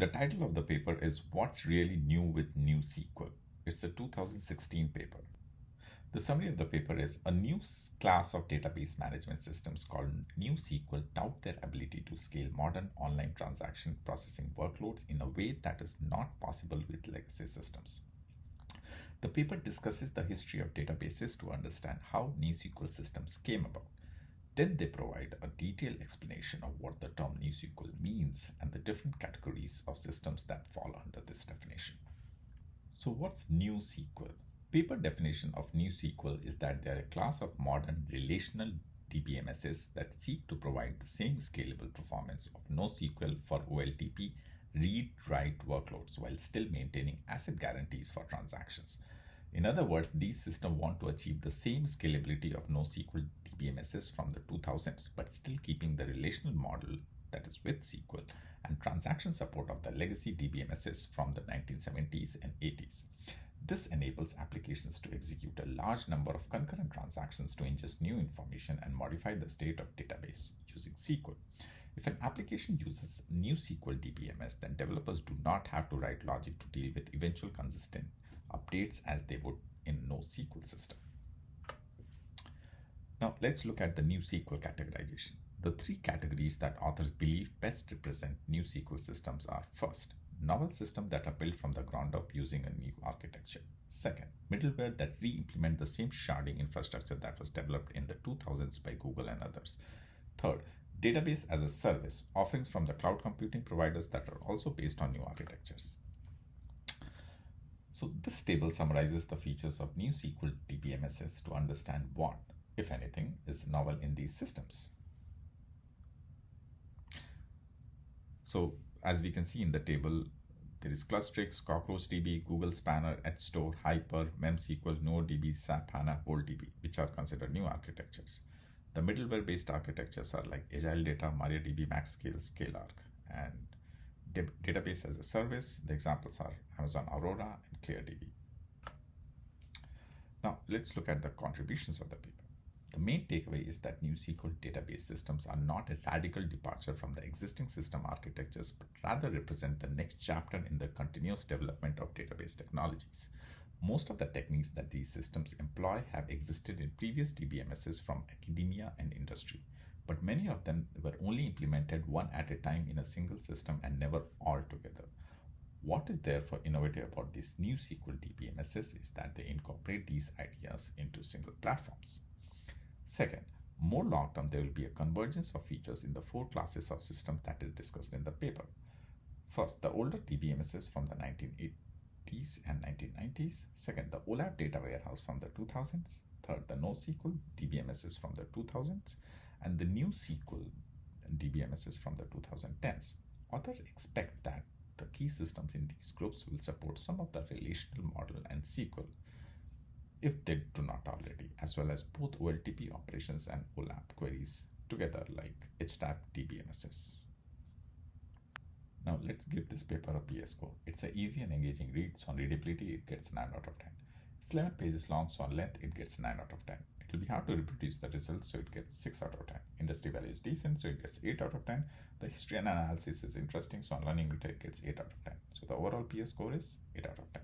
The title of the paper is What's Really New with NewSQL. It's a 2016 paper. The summary of the paper is a new class of database management systems called NewSQL tout their ability to scale modern online transaction processing workloads in a way that is not possible with legacy systems. The paper discusses the history of databases to understand how NewSQL systems came about. Then they provide a detailed explanation of what the term NewSQL means and the different categories of systems that fall under this definition. So what's NewSQL? Paper definition of NewSQL is that they are a class of modern relational DBMSs that seek to provide the same scalable performance of NoSQL for OLTP read-write workloads while still maintaining asset guarantees for transactions. In other words, these systems want to achieve the same scalability of NoSQL DBMSs from the 2000s, but still keeping the relational model that is with SQL and transaction support of the legacy DBMSs from the 1970s and 80s. This enables applications to execute a large number of concurrent transactions to ingest new information and modify the state of database using SQL. If an application uses NewSQL DBMS, then developers do not have to write logic to deal with eventual consistent updates as they would in NoSQL system. Now let's look at the NewSQL categorization. The three categories that authors believe best represent NewSQL systems are: first, novel systems that are built from the ground up using a new architecture; second, middleware that re-implement the same sharding infrastructure that was developed in the 2000s by Google and others; third, database as a service, offerings from the cloud computing providers that are also based on new architectures. So this table summarizes the features of NewSQL DBMSs to understand what, if anything, is novel in these systems. So as we can see in the table, there is Clustrix, CockroachDB, Google Spanner, HStore, Hyper, MemSQL, NoDB, SAP HANA, OldDB, which are considered new architectures. The middleware-based architectures are like Agile Data, MariaDB, MaxScale, Scalarc, and database as a service. The examples are Amazon Aurora and ClearDB. Now let's look at the contributions of the paper. The main takeaway is that NewSQL database systems are not a radical departure from the existing system architectures, but rather represent the next chapter in the continuous development of database technologies. Most of the techniques that these systems employ have existed in previous DBMSs from academia and industry, but many of them were only implemented one at a time in a single system and never all together. What is therefore innovative about these NewSQL DBMSs is that they incorporate these ideas into single platforms. Second, more long-term, there will be a convergence of features in the four classes of systems that is discussed in the paper. First, the older DBMSs from the 1980s and 1990s. Second, the OLAP data warehouse from the 2000s. Third, the NoSQL DBMSs from the 2000s. And the NewSQL DBMSs from the 2010s. Authors expect that the key systems in these groups will support some of the relational model and SQL, if they do not already, as well as both OLTP operations and OLAP queries together like HTAP DBMSs. Now let's give this paper a PS score. It's an easy and engaging read, so on readability it gets 9 out of 10. It's 11 pages long, so on length it gets 9 out of 10. It will be hard to reproduce the results, so it gets 6 out of 10. Industry value is decent, so it gets 8 out of 10. The history and analysis is interesting, so on learning meter it gets 8 out of 10. So the overall PS score is 8 out of 10.